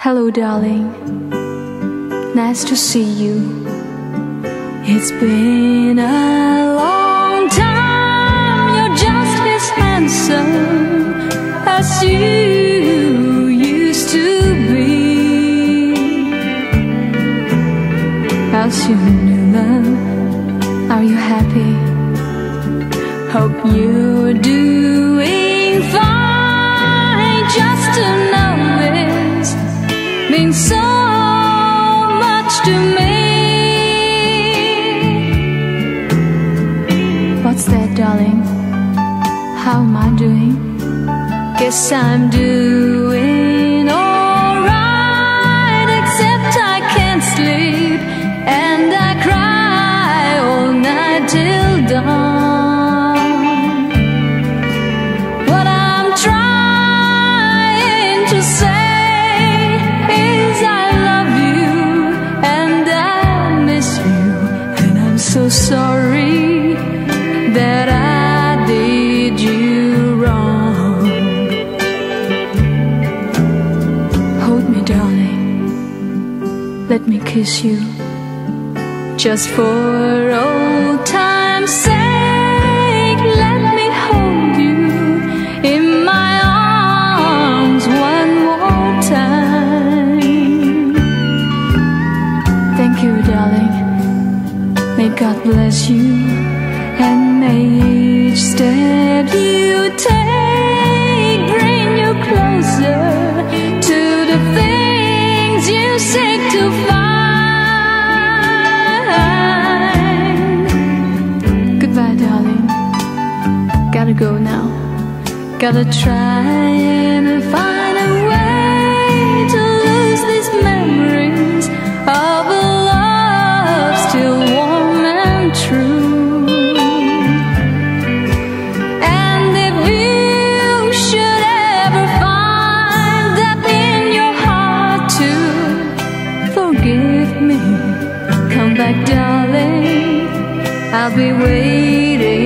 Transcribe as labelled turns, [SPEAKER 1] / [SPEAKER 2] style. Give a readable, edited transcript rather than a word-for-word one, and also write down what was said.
[SPEAKER 1] Hello, darling. Nice to see you. It's been a long time. You're just as handsome as you used to be. How's your new love? Are you happy? Hope you're doing fine. Just to know it's means so much to me. What's that, darling? How am I doing? Guess I'm doing alright, except I can't sleep and I cry all night till dawn. What I'm trying to say so sorry that I did you wrong. Hold me, darling, let me kiss you, just for old time's sake. Let me hold you in my arms one more time. Thank you, darling. May God bless you, and may each step you take bring you closer to the things you seek to find. Goodbye, darling. Gotta go now. Gotta try and find a way to lose these memories of a love still warm and true. And if you should ever find that in your heart to forgive me, come back, darling, I'll be waiting.